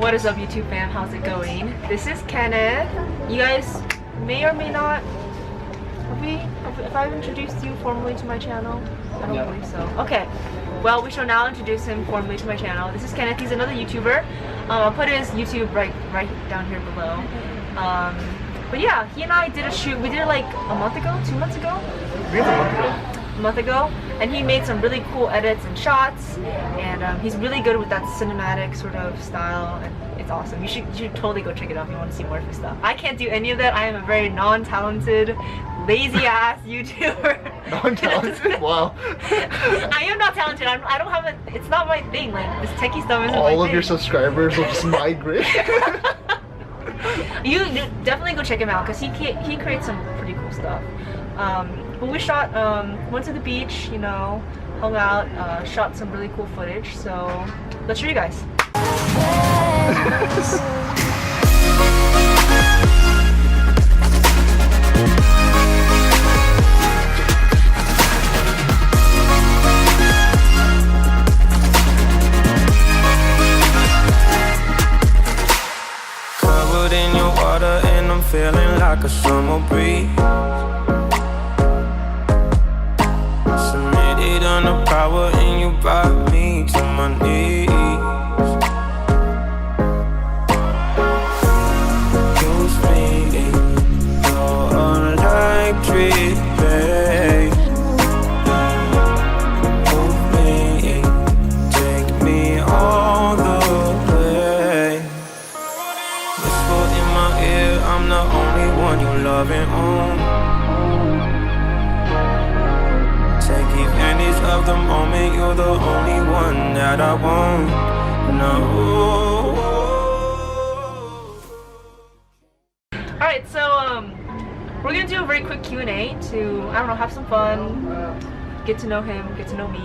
What is up, YouTube fam? How's it going? This is Kenneth. You guys may or may not have I introduced you formally to my channel? I don't believe so. Okay. Well, we shall now introduce him formally to my channel. This is Kenneth. He's another YouTuber. I'll put his YouTube right down here below. But yeah, he and I did a shoot. We did it like a month ago, 2 months ago. A month ago, and he made some really cool edits and shots, and he's really good with that cinematic sort of style, and it's awesome. You should totally go check it out if you want to see more of his stuff. I can't do any of that. I am a very non-talented, lazy ass YouTuber. Non-talented? Wow. I am not talented. I don't have a. It's not my thing. Like this techie stuff isn't All my of thing. your subscribers will just migrate. You definitely go check him out because he creates some pretty cool stuff. But we shot, went to the beach, you know, hung out, shot some really cool footage, so let's show you guys. Covered in your water and I'm feeling like a summer breeze. On the power and you brought me to my knees. Use me, you're electric, babe. Move me, take me all the way. Whisper in my ear, I'm the only one you love and own. Of the moment, you're the only one that I want. No. Alright, so we're gonna do a very quick Q&A to, I don't know, have some fun, get to know him, get to know me,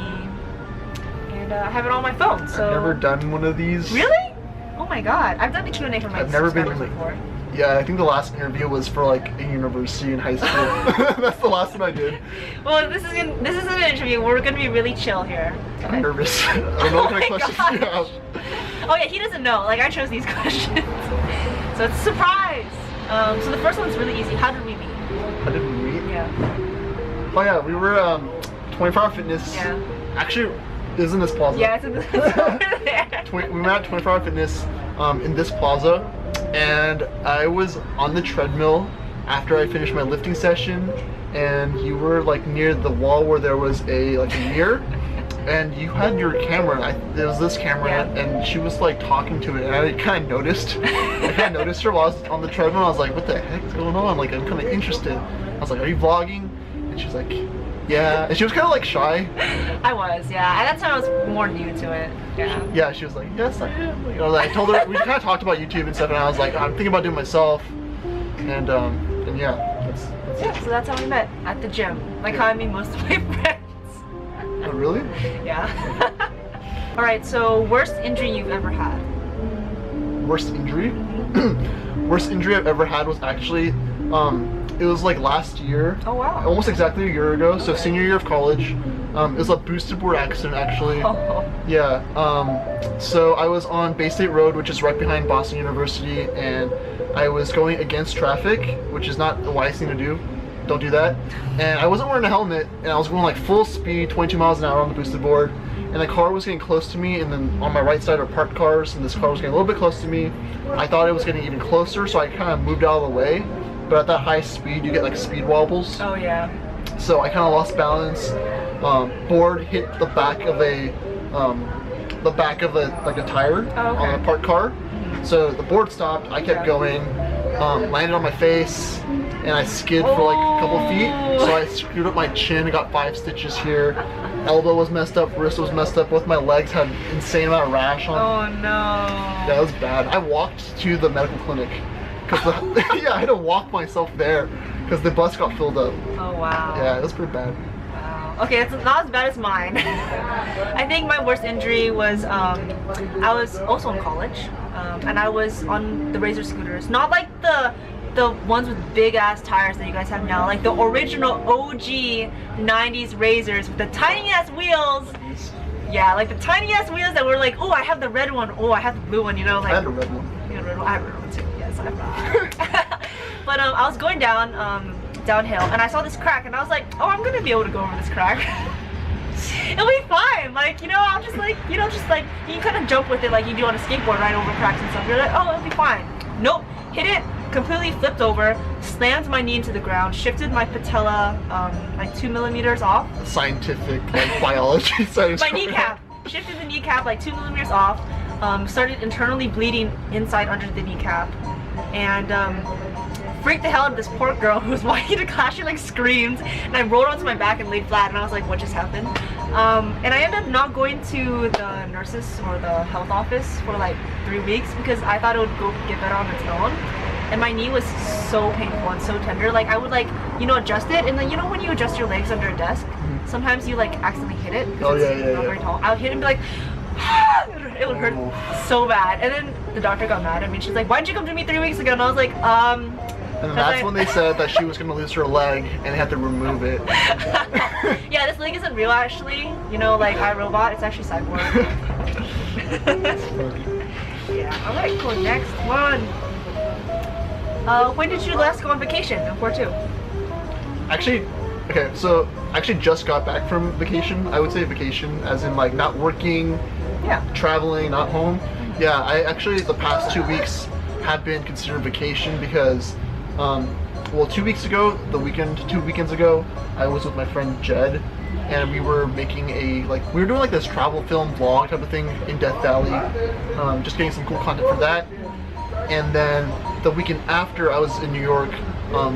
and I have it on my phone. So I've never done one of these. Really? Oh my god, I've done the Q&A for my I've never been subscribers before. Yeah, I think the last interview was for like a university in high school. That's the last one I did. Well, this isn't an interview. We're gonna be really chill here. Okay. I'm nervous. I don't know what kind of questions you have. Oh yeah, he doesn't know. Like I chose these questions, so it's a surprise. So the first one's really easy. How did we meet? How did we meet? Yeah. Oh yeah, we were 24-hour fitness. Yeah. Actually, it is in this plaza. Yeah, it's over there. We met at 24-hour fitness in this plaza. And I was on the treadmill after I finished my lifting session, and you were like near the wall where there was a mirror, and you had your camera. There was this camera, yeah. And she was like talking to it, and I kind of noticed. I kind of noticed her while I was on the treadmill. I was like, "What the heck is going on?" Like I'm kind of interested. I was like, "Are you vlogging?" And she was like, "Yeah." And she was kind of like shy. I was, yeah. At that time, I was more new to it. Yeah. Yeah, she was like, "Yes, I am." You know, I told her we kind of talked about YouTube and stuff, and I was like, "I'm thinking about doing myself," and yeah, that's yeah. it. So that's how we met at the gym. Like how I meet most of my friends. Oh, really? Yeah. All right. So worst injury you've ever had? Worst injury? Worst injury I've ever had was actually it was like last year. Oh wow. Almost exactly a year ago. So senior year of college. It was a boosted board accident actually. Oh. Yeah. So I was on Bay State Road, which is right behind Boston University, and I was going against traffic, which is not the wise thing to do. Don't do that. And I wasn't wearing a helmet, and I was going like full speed, 22 miles an hour on the boosted board, and the car was getting close to me, and then on my right side are parked cars, and this car was getting a little bit close to me. I thought it was getting even closer, so I kind of moved out of the way. But at that high speed, you get like speed wobbles. Oh yeah. So I kind of lost balance. Board hit the back of a like a tire on a parked car. So the board stopped. I kept going. Landed on my face, and I skid for like a couple feet. So I screwed up my chin and got 5 stitches here. Elbow was messed up. Wrist was messed up. Both my legs had insane amount of rash on. Oh no. Yeah, it was bad. I walked to the medical clinic. Yeah, I had to walk myself there because the bus got filled up. Oh wow. Yeah, it was pretty bad. Wow. Okay, it's not as bad as mine. I think my worst injury was I was also in college, and I was on the Razor scooters. Not like the ones with big ass tires that you guys have now, like the original OG 90s Razors with the tiny ass wheels. Yeah, like the tiny ass wheels that were like, oh, I have the red one, oh, I have the blue one, you know, like. I had a red one. You had a red one. I have a red one too. Yes, I have. But I was going downhill, and I saw this crack, and I was like, oh, I'm gonna be able to go over this crack. It'll be fine. Like, you know, I'll just like, you know, just like you can kind of jump with it like you do on a skateboard, right, over cracks and stuff. You're like, oh, it'll be fine. Nope. Hit it. Completely flipped over, slammed my knee into the ground, shifted my patella like 2 millimeters off. Scientific, like biology science. My kneecap. Shifted the kneecap like 2 millimeters off. Started internally bleeding inside under the kneecap. And freaked the hell out of this poor girl who was walking to class. She like screamed. And I rolled onto my back and laid flat. And I was like, what just happened? And I ended up not going to the nurses or the health office for like 3 weeks because I thought it would go get better on its own. And my knee was so painful and so tender. Like I would like, you know, adjust it, and then you know when you adjust your legs under a desk, sometimes you like accidentally hit it because it's not very tall. I would hit it and be like, it would hurt so bad. And then the doctor got mad at me. She's like, why'd you come to me 3 weeks ago? And I was like, And then that's when they said that she was gonna lose her leg and they had to remove it. Yeah, this leg isn't real actually. You know, like iRobot, it's actually cyborg. Yeah. All right, cool. Next one. When did you last go on vacation? Where to? Actually, okay, so I actually just got back from vacation. I would say vacation as in like not working, traveling, not home. Yeah, I actually the past 2 weeks have been considered vacation because, well, 2 weeks ago, 2 weekends ago, I was with my friend Jed, and we were making we were doing like this travel film vlog type of thing in Death Valley, just getting some cool content for that. And then the weekend after, I was in New York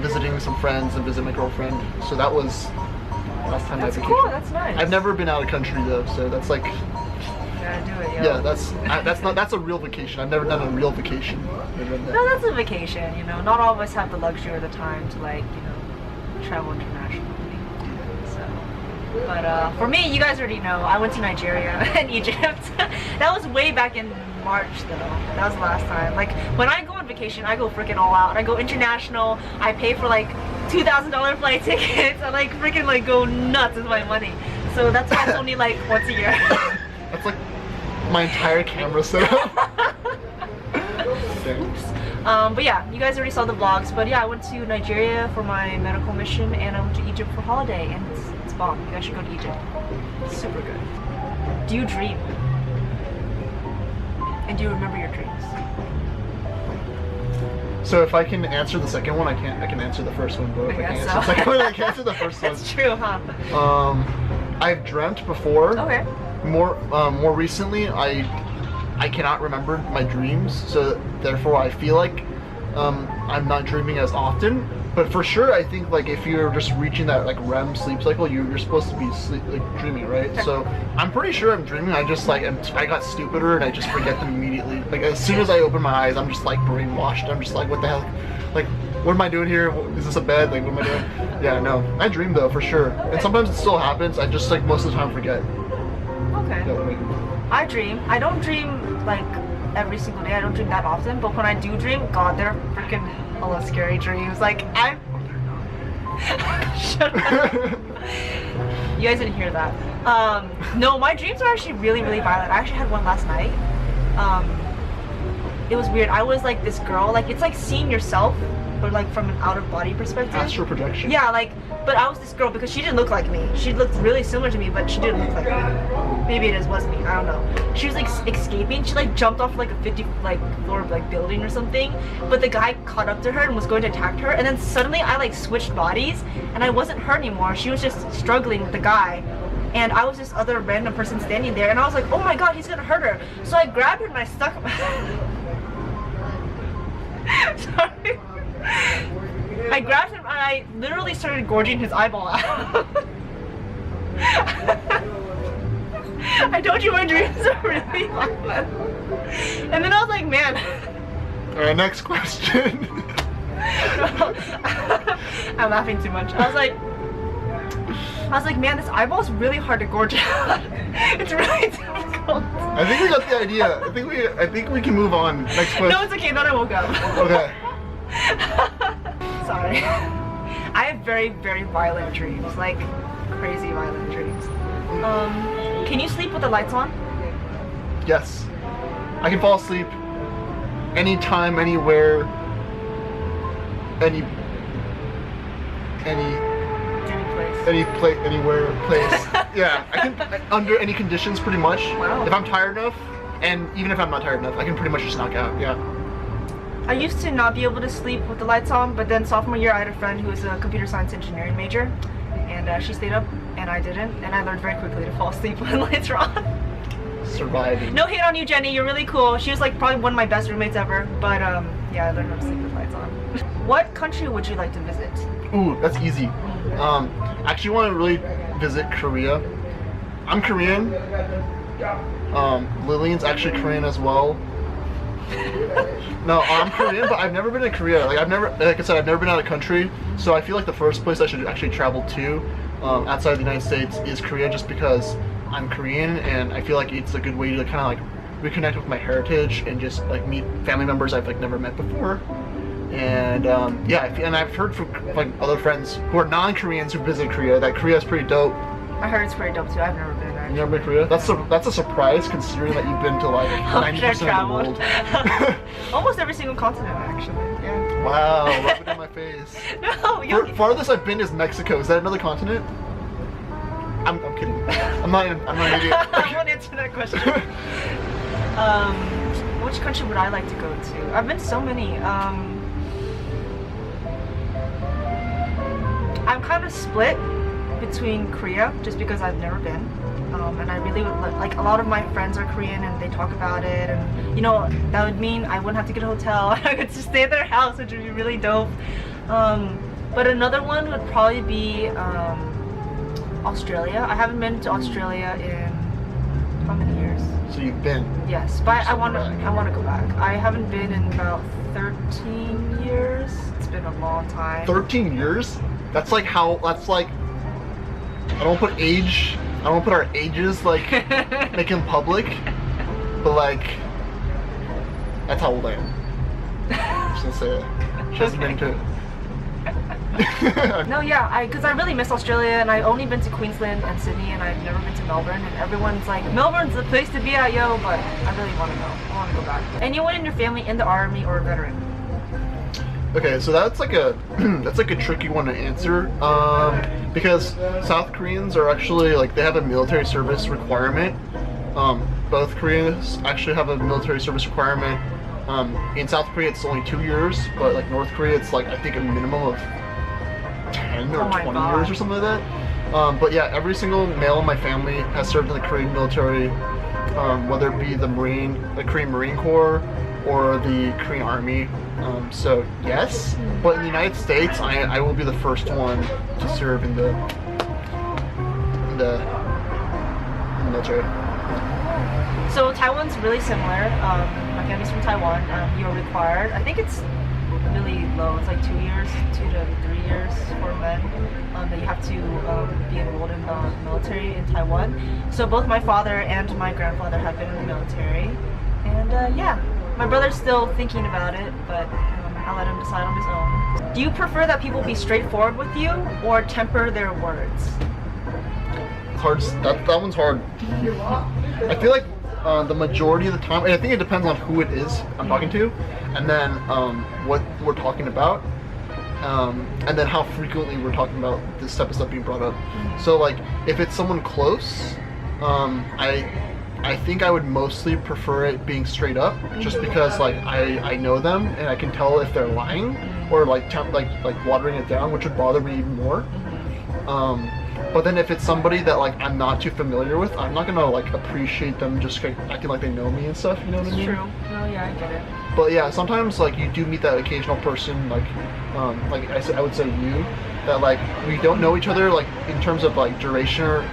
visiting some friends and visiting my girlfriend. So that was last time I vacationed. Cool, that's nice. I've never been out of country though, so that's like. Gotta do it, yo. Yeah, that's a real vacation. I've never done a real vacation. No, that's a vacation. You know, not all of us have the luxury or the time to like, you know, travel internationally. So, but for me, you guys already know. I went to Nigeria and Egypt. That was way back in March though. That was the last time. Like when I go on vacation, I go freaking all out. I go international. I pay for like $2,000 flight tickets. I like freaking like go nuts with my money. So that's why it's only like once a year. That's like my entire camera setup. But yeah, you guys already saw the vlogs. But yeah, I went to Nigeria for my medical mission, and I went to Egypt for holiday, and it's bomb. You guys should go to Egypt. It's super good. Do you dream? And do you remember your dreams? So if I can answer the second one, I can answer the first one. But if I can answer the second one, I can answer the first one. That's true, huh? I've dreamt before. Okay. More recently, I cannot remember my dreams, so therefore I feel like I'm not dreaming as often. But for sure, I think like if you're just reaching that like REM sleep cycle, you're supposed to be dreaming, right? So I'm pretty sure I'm dreaming. I just like I got stupider and I just forget them immediately. Like as soon as I open my eyes, I'm just like brainwashed. I'm just like, what the hell? Like, what am I doing here? Is this a bed? Like, what am I doing? Yeah, no. I dream though, for sure. And sometimes it still happens. I just like most of the time forget. Okay. Yeah, I dream. I don't dream like every single day. I don't dream that often. But when I do dream, God, they're freaking hella scary dreams. Like I'm. Shut up. You guys didn't hear that. No, my dreams are actually really, really violent. I actually had one last night. It was weird. I was like this girl. Like it's like seeing yourself, but like from an out of body perspective. Astral projection. Yeah, like, but I was this girl because she didn't look like me. She looked really similar to me, but she didn't look like me. Maybe it was me. I don't know. She was like escaping. She like jumped off like a 50 floor like building or something. But the guy caught up to her and was going to attack her. And then suddenly I like switched bodies, and I wasn't her anymore. She was just struggling with the guy. And I was this other random person standing there, and I was like, oh my God, he's gonna hurt her. So I grabbed her and I stuck. Sorry. I grabbed him and I literally started gorging his eyeball out. I told you my dreams are really violent. And then I was like, man. Alright, next question. I'm laughing too much. I was like, man, this eyeball's really hard to gorge out. It's really difficult. I think we got the idea. I think we can move on. Next question. No, it's okay. Then I woke up. Okay. Sorry. I have very, very violent dreams. Like, crazy violent dreams. Can you sleep with the lights on? Yes. I can fall asleep anytime, anywhere, any place, anywhere, place. Yeah, I can under any conditions, pretty much. Wow. If I'm tired enough, and even if I'm not tired enough, I can pretty much just knock out. Yeah. I used to not be able to sleep with the lights on, but then sophomore year I had a friend who was a computer science engineering major, and she stayed up and I didn't, and I learned very quickly to fall asleep when the lights are on. Surviving. No hate on you, Jenny. You're really cool. She was like probably one of my best roommates ever, but yeah, I learned how to sleep with lights on. What country would you like to visit? Ooh, that's easy. I actually want to really visit Korea. I'm Korean. Lillian's actually Korean as well. No, I'm Korean, but I've never been to Korea. Like I said, I've never been out of the country. So I feel like the first place I should actually travel to, outside the United States, is Korea, just because I'm Korean, and I feel like it's a good way to kind of like reconnect with my heritage and just like meet family members I've like never met before. And yeah, and I've heard from like other friends who are non-Koreans who visit Korea that Korea is pretty dope. I heard it's pretty dope too. I've never been there. You never been to Korea? That's a surprise considering that you've been to like 90% of the world. Almost every single continent, actually. Yeah. Wow, rub it in my face. No, Farthest I've been is Mexico. Is that another continent? I'm kidding. I'm not an idiot. I won't answer that question. Which country would I like to go to? I've been to so many. I'm kind of split between Korea, just because I've never been, and I really would like. A lot of my friends are Korean, and they talk about it, and you know that would mean I wouldn't have to get a hotel. I could just stay at their house, which would be really dope. But another one would probably be Australia. I haven't been to Australia in how many years? So you've been? Yes, but I want to go back. I haven't been in about 13 years. It's been a long time. 13 years? That's like how. That's like. I don't put age. I don't put our ages like make them public, but like that's how old I am. I'm just gonna say it. She hasn't been to it. No, yeah, because I really miss Australia, and I've only been to Queensland and Sydney, and I've never been to Melbourne, and everyone's like, Melbourne's the place to be at, yo, but I really want to go. I want to go back. Anyone in your family in the army or a veteran? Okay, so that's like a tricky one to answer, because South Koreans are actually like they have a military service requirement. Both Koreans actually have a military service requirement. In South Korea it's only 2 years, but like North Korea it's like I think a minimum of 10 or 20 years or something like that. But yeah, every single male in my family has served in the Korean military, whether it be the Korean Marine Corps or the Korean Army. So yes, but in the United States, I will be the first one to serve in the military. So Taiwan's really similar. My family's from Taiwan. You're required. I think it's really low. It's like 2 years, 2 to 3 years for men. That you have to be enrolled in the military in Taiwan. So both my father and my grandfather have been in the military, and yeah. My brother's still thinking about it, but I'll let him decide on his own. Do you prefer that people be straightforward with you or temper their words? It's hard. That one's hard. I feel like the majority of the time, and I think it depends on who it is I'm talking to, and then what we're talking about, and then how frequently we're talking about this type of stuff being brought up. So like, if it's someone close, I think I would mostly prefer it being straight up, just because like I know them and I can tell if they're lying or like watering it down, which would bother me even more. But then if it's somebody that like I'm not too familiar with, I'm not gonna like appreciate them just like, acting like they know me and stuff. You know what I mean? True. No, yeah, I get it. But yeah, sometimes like you do meet that occasional person, like I would say you, that like we don't know each other like in terms of like duration or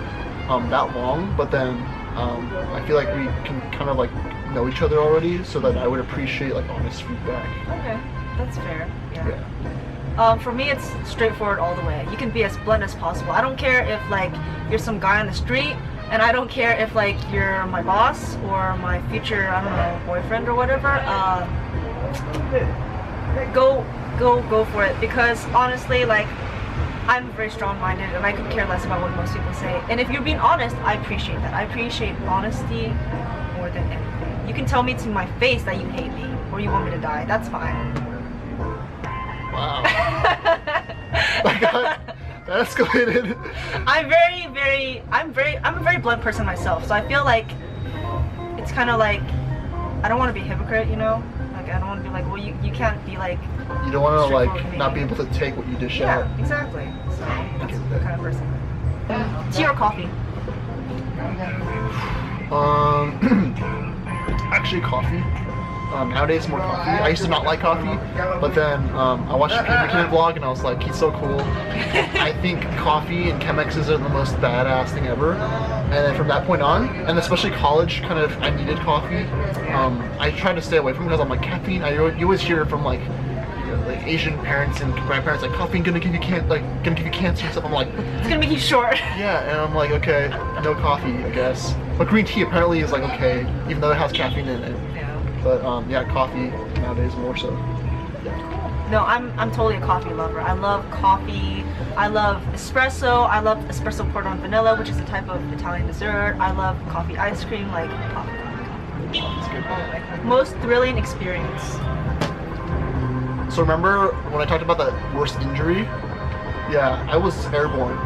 that long, but then I feel like we can kind of like know each other already, so that I would appreciate like honest feedback. Okay, that's fair. Yeah. For me, it's straightforward all the way. You can be as blunt as possible. I don't care if like you're some guy on the street, and I don't care if like you're my boss or my future, I don't know, boyfriend or whatever. Go for it, because honestly, like I'm very strong-minded and I could care less about what most people say. And if you're being honest, I appreciate that. I appreciate honesty more than anything. You can tell me to my face that you hate me or you want me to die. That's fine. Wow. That escalated. I'm a very blunt person myself, so I feel like it's kind of like I don't want to be a hypocrite, you know? Like I don't want to be like, well, you can't be like. You don't want to like not be able to take what you dish out. Yeah, exactly. So that's the kind of person. Tea or coffee? Actually coffee. Nowadays more coffee. I used to not like coffee, but then I watched a Kenneth vlog and I was like, he's so cool. I think coffee and Chemexes are the most badass thing ever. And then from that point on, and especially college, kind of, I needed coffee. I tried to stay away from it because I'm like, caffeine. You always hear from like Asian parents and grandparents like coffee gonna give you cancer and stuff. I'm like, it's gonna make you short. Yeah, and I'm like, okay, no coffee, I guess. But green tea apparently is like okay, even though it has caffeine in it. But yeah, coffee nowadays more so. No, I'm totally a coffee lover. I love coffee. I love espresso. I love espresso poured on vanilla, which is a type of Italian dessert. I love coffee ice cream, like coffee. That's good. Most thrilling experience. So remember when I talked about that worst injury? Yeah, I was airborne.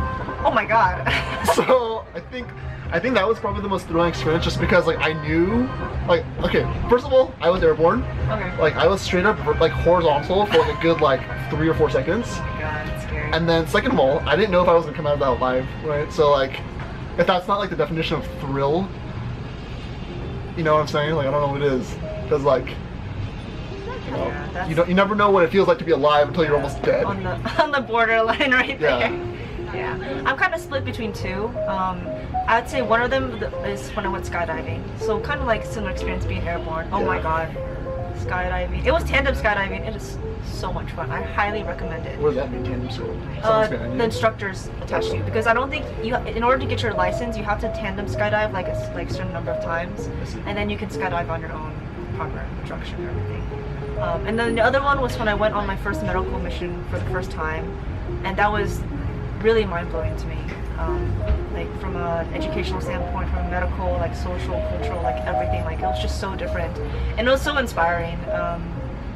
Oh my god. So I think that was probably the most thrilling experience just because like I knew like okay, first of all, I was airborne. Okay. Like I was straight up like horizontal for like a good like 3 or 4 seconds. Oh my god, it's scary. And then second of all, I didn't know if I was gonna come out of that alive, right? So like if that's not like the definition of thrill, you know what I'm saying? Like I don't know what it is. Because like you never know what it feels like to be alive until you're almost dead. On the borderline right there. Yeah. Yeah. I'm kind of split between two. I would say one of them is when I went skydiving. So kind of like similar experience being airborne. Oh my god. Skydiving. It was tandem skydiving. It is so much fun. I highly recommend it. What does that mean, tandem skydiving? The instructors attach to you because I don't think in order to get your license you have to tandem skydive like a certain number of times, and then you can skydive on your own proper instruction and everything. And then the other one was when I went on my first medical mission for the first time, and that was really mind-blowing to me. Like from an educational standpoint, from a medical, like social, cultural, like everything. Like it was just so different, and it was so inspiring.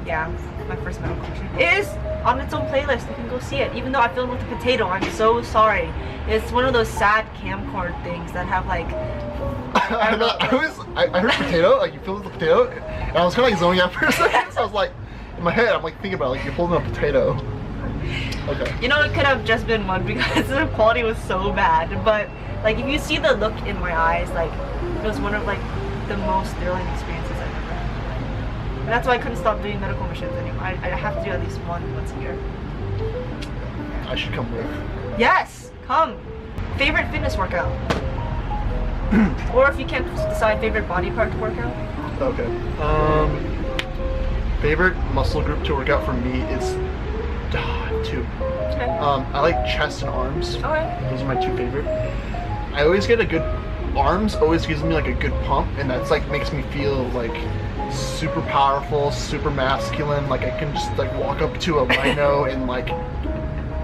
Yeah, my first medical mission. It is on its own playlist. You can go see it. Even though I filmed with a potato, I'm so sorry. It's one of those sad camcorder things that have like. I heard potato, like you filled with the potato, and I was kind of like zoning out for a second. So I was like, in my head, I'm like thinking about it, like you're holding a potato. Okay. You know, it could have just been one because the quality was so bad. But like, if you see the look in my eyes, like it was one of like the most thrilling experiences I've ever had. And that's why I couldn't stop doing medical missions anymore. I have to do at least one once a year. I should come with. Yes, come. Favorite fitness workout. Or if you can't decide, favorite body part to work out? Okay. Favorite muscle group to work out for me is two. Okay. I like chest and arms. Okay. Those are my two favorite. I always get a good arms always gives me like a good pump, and that's like makes me feel like super powerful, super masculine. Like I can just like walk up to a rhino and like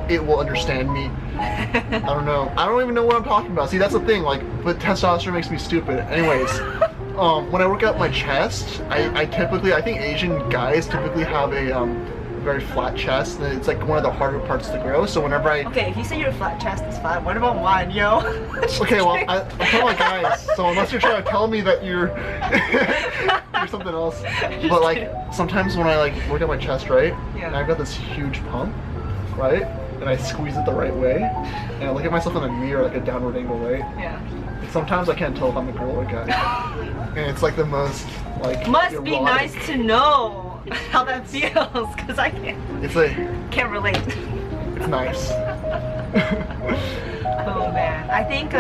it will understand me. I don't know. I don't even know what I'm talking about. See, that's the thing. Like, but testosterone makes me stupid. Anyways, when I work out my chest, I think Asian guys typically have a very flat chest, and it's like one of the harder parts to grow. So whenever okay, if you say your flat chest is flat, what about mine, yo? Okay, well, I'm talking about guys. So unless you're trying to tell me that you're you're something else, but like kidding. Sometimes when I like work out my chest, right, and I've got this huge pump, right, and I squeeze it the right way, and I look at myself in the mirror like a downward angle way. Yeah. And sometimes I can't tell if I'm a girl or a guy, and it's like the most like. Must be nice to know how that feels, because I can't relate. It's nice. Oh man, I think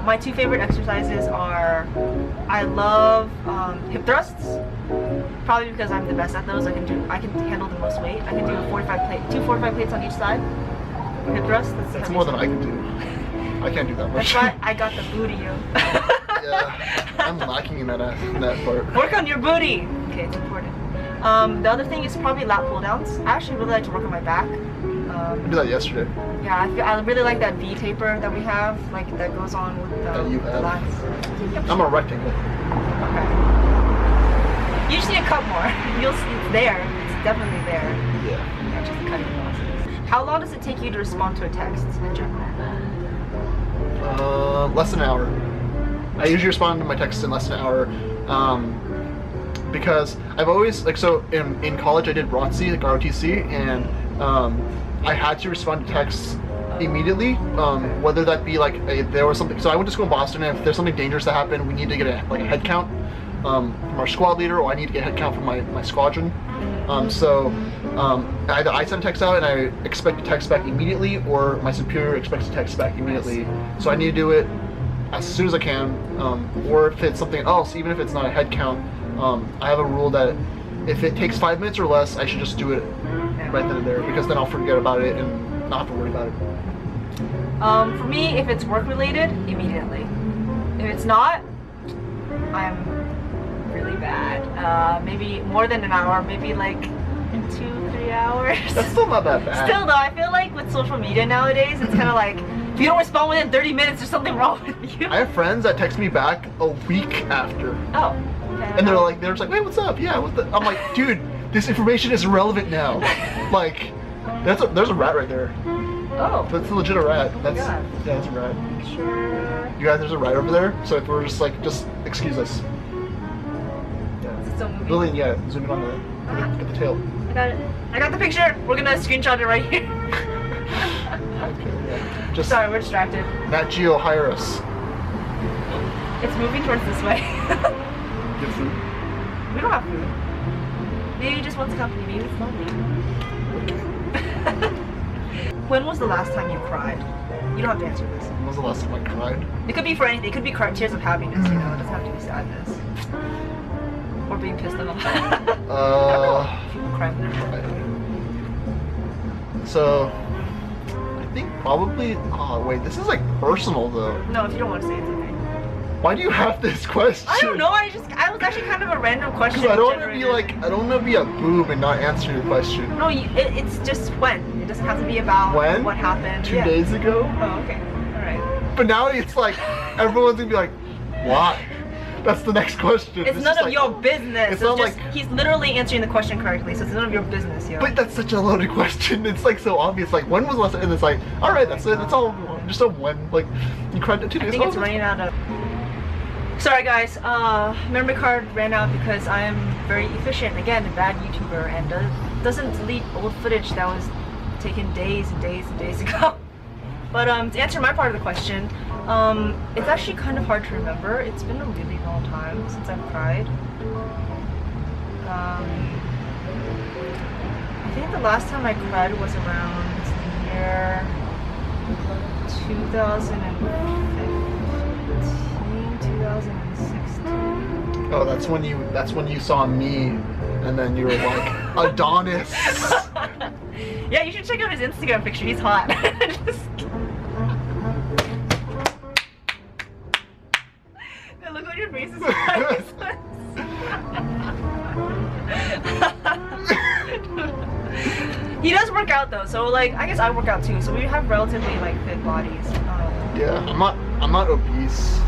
my two favorite exercises are, I love hip thrusts, probably because I'm the best at those. I can handle the most weight. I can do two 45 plates on each side. Hip thrusts. That's more than I can do. I can't do that much. That's why I got the booty, yo. Yeah, I'm lacking in that part. Work on your booty. Okay, it's important. The other thing is probably lat pull downs. I actually really like to work on my back. I did that yesterday. Yeah, I really like that V taper that we have, like that goes on with That you the have. lines. Yep. I'm a rectangle. Okay. You just need to cut more. It's there. It's definitely there. Yeah. Yeah, just the cutting process. How long does it take you to respond to a text in general? Less than an hour. I usually respond to my texts in less than an hour. Because I've always, like, so in college I did ROTC, like ROTC, and I had to respond to texts immediately, whether that be like if there was something. So I went to school in Boston, and if there's something dangerous that happened, we need to get a head count from our squad leader, or I need to get a head count from my squadron. Either I send a text out and I expect a text back immediately, or my superior expects a text back immediately. So I need to do it as soon as I can, or if it's something else, even if it's not a head count, I have a rule that if it takes 5 minutes or less, I should just do it right then and there, because then I'll forget about it and not have to worry about it. For me, if it's work related, immediately. If it's not, I'm really bad. Maybe more than an hour, maybe like 2-3 hours. That's still not that bad. Still though, I feel like with social media nowadays, it's kind of like, if you don't respond within 30 minutes, there's something wrong with you. I have friends that text me back a week after. Oh. Okay. And they're just like, hey, what's up? Yeah, what's the? I'm like, dude, this information is irrelevant now. Like, there's a rat right there. Oh. That's a legit rat. That's God. Yeah, that's a rat. Sure. You guys, there's a rat over there. So if we're just like, just excuse us. Is it still moving? Lillian, yeah, zoom in on the get the tail. I got it. I got the picture. We're gonna screenshot it right here. Okay, yeah. Just Sorry, we're distracted. Nat Geo, hire us. It's moving towards this way. Get food. We don't have food. Maybe he just wants company. Maybe it's lonely. When was the last time you cried? You don't have to answer this. When was the last time I cried? It could be for anything. It could be tears of happiness, you know. It doesn't have to be sadness. Or being pissed off. People cry when they're Right. So, I think probably. Oh wait, this is like personal though. No, if you don't want to say it, it's okay. Why do you have this question? I don't know. I was actually kind of a random question. Because I don't want to be generated. like, I don't want to be a boob and not answer your question. No, it's just when. It doesn't have to be about When? what happened. 2 days ago. Oh, okay. All right. But now it's like everyone's gonna be like, why? That's the next question. It's none of your business. It's not just, like- he's literally answering the question correctly, so it's none of your business, yo. But that's such a loaded question. It's like so obvious. Like, when was the last time? And it's like, all right, that's it. That's all we want. Just a when. Like, you cried 2 days I think ago. it's running out of. Sorry guys, memory card ran out because I am very efficient. Again, a bad YouTuber, and doesn't delete old footage that was taken days and days and days ago. But to answer my part of the question, it's actually kind of hard to remember. It's been a really long time since I've cried. I think the last time I cried was around the year 2015, 2016. Oh, that's when you saw me, and then you were like, Adonis. Yeah, you should check out his Instagram picture. He's hot. Now look what your face is like. He does work out though, so like I guess I work out too. So we have relatively like fit bodies. Yeah, I'm not obese.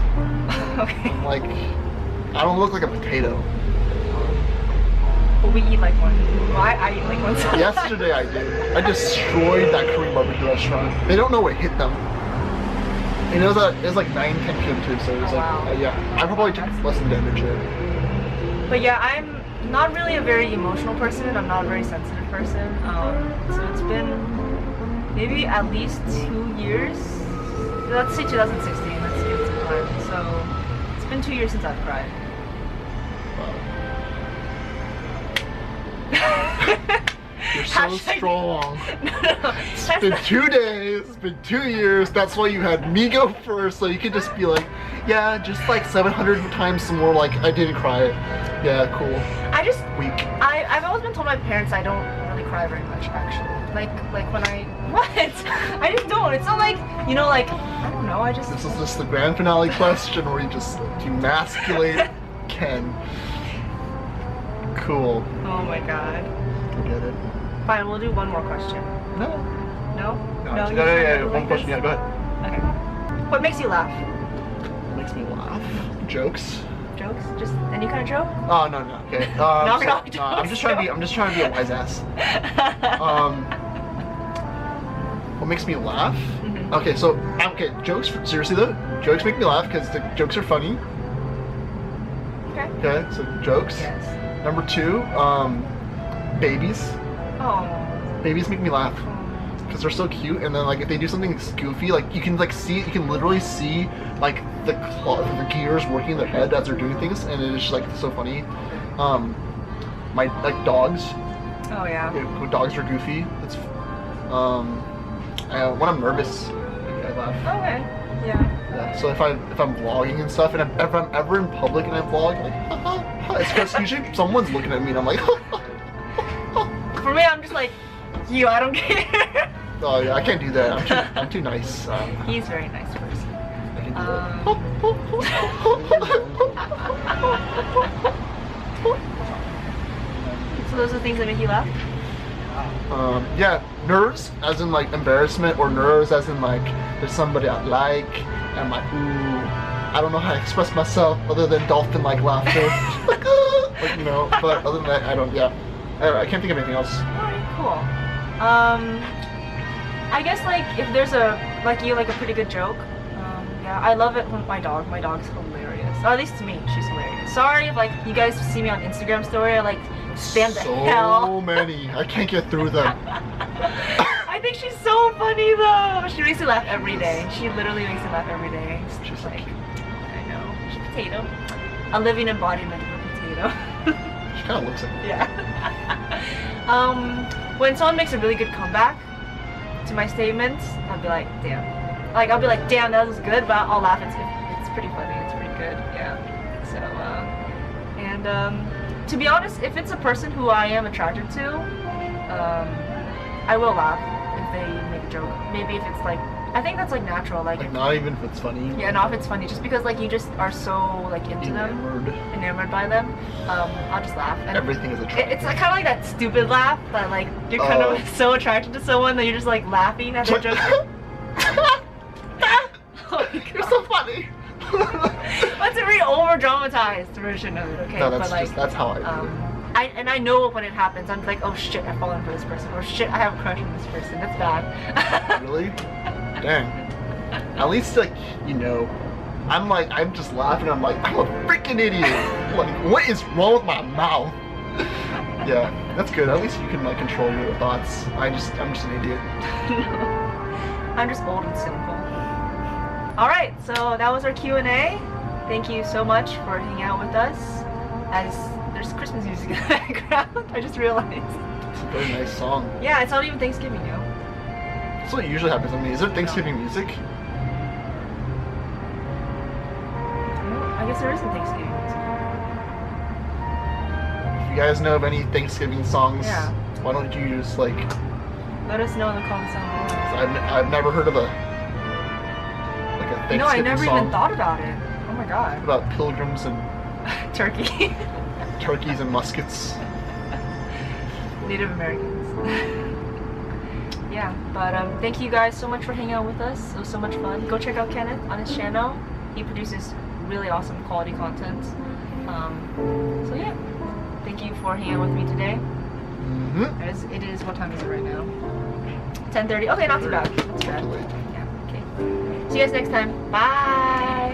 Okay. Like, I don't look like a potato. But we eat like one. Well, I eat like one. So Yesterday I did. I destroyed that Korean barbecue restaurant. They don't know what hit them. And it was like 9-10 p.m. too, so it was Oh, like, wow. yeah. I probably took less than damage. But yeah, I'm not really a very emotional person. I'm not a very sensitive person. So it's been maybe at least 2 years. Let's say 2016. Let's give it some time. So it's been 2 years since I've cried. You're so Hashtag- strong. No. It's been 2 days, it's been 2 years. That's why you had me go first, so you could just be like, yeah, just like 700 times some more, like, I didn't cry. Yeah, cool. Weak. I've always been told by parents I don't really cry very much, actually. Like when what? I just don't. It's not like, you know, like, I don't know, I just... This is just the grand finale question where you just demasculate Ken. Cool. Oh my god. I get it. Fine, we'll do one more question. No. No? No, you yeah, don't one like question. this? Yeah, go ahead. Okay. What makes you laugh? Makes me laugh. Jokes. Jokes? Just any kind of joke? Oh no. Okay. Knock so- knock no, I'm just trying to be a wise ass. What makes me laugh? Mhm. Okay, jokes. Seriously though, jokes make me laugh because the jokes are funny. Okay. Okay, so jokes. Yes. Number 2, babies. Oh. Babies make me laugh because they're so cute, and then like if they do something goofy, like you can literally see like the gears working in their head as they're doing things, and it is just like so funny. My like dogs. Oh yeah. When dogs are goofy, it's when I'm nervous, I laugh. Okay. Yeah. Yeah. So if I'm vlogging and stuff, and if I'm ever in public and I vlog, like it's because usually someone's looking at me and I'm like. For me, I'm just like, you, I don't care. Oh yeah, I can't do that. I'm too nice. He's a very nice person. I can do So those are the things that make you laugh? yeah, nerves as in like embarrassment, or nerves as in like there's somebody I like, and I'm like, ooh, I don't know how to express myself other than dolphin-like laughter. Like, you know, but other than that, I don't. Yeah, I can't think of anything else. Alright, cool. I guess like if there's a pretty good joke. Yeah, I love it when my dog's hilarious. Or at least to me, she's hilarious. Sorry if like you guys see me on Instagram story, I like spam the hell. So many. I can't get through them. I think she's so funny though. She makes me laugh every day. She literally makes me laugh every day. She's so like, cute. I know. She's a potato. A living embodiment of a potato. She kind of looks like it. Yeah. When someone makes a really good comeback to my statements, I'll be like, damn. Like, I'll be like, damn, that was good, but I'll laugh. It's pretty funny. It's pretty good. Yeah. So, to be honest, if it's a person who I am attracted to, I will laugh if they make a joke. Maybe if it's like, I think that's like natural. Like not even if it's funny. Yeah, not if it's funny. Just because like you just are so like into enamored by them, I'll just laugh. And everything is attractive. It's like, kind of like that stupid laugh that like you're kind of so attracted to someone that you're just like laughing at their jokes. You're so funny. That's a very over dramatized version of it. Okay, No, that's but like that's how I do it. I know when it happens, I'm like, oh shit, I've fallen for this person, or shit, I have a crush on this person. That's bad. Really? Dang. At least like, you know, I'm just laughing. I'm like, I'm a freaking idiot. Like, what is wrong with my mouth? Yeah, that's good. At least you can like control your thoughts. I'm just an idiot. I'm just old and cynical. All right, so that was our Q&A. Thank you so much for hanging out with us. As there's Christmas music in the background, I just realized. It's a very nice song. Yeah, it's not even Thanksgiving, yo. That's what usually happens. I mean, is there Thanksgiving music? I guess there isn't Thanksgiving music. If you guys know of any Thanksgiving songs, Yeah. why don't you just like? Let us know in the comments down below. I've never heard of a Thanksgiving No, I never song even thought about it. Oh my god. about pilgrims and Turkey. turkeys and muskets. Native Americans. Yeah, but thank you guys so much for hanging out with us. It was so much fun. Go check out Kenneth on his channel. He produces really awesome quality content. So yeah, thank you for hanging out with me today. As it is, what time is it right now? 10:30. Okay, not too bad. Not too bad. Too late. Yeah. Okay. See you guys next time. Bye.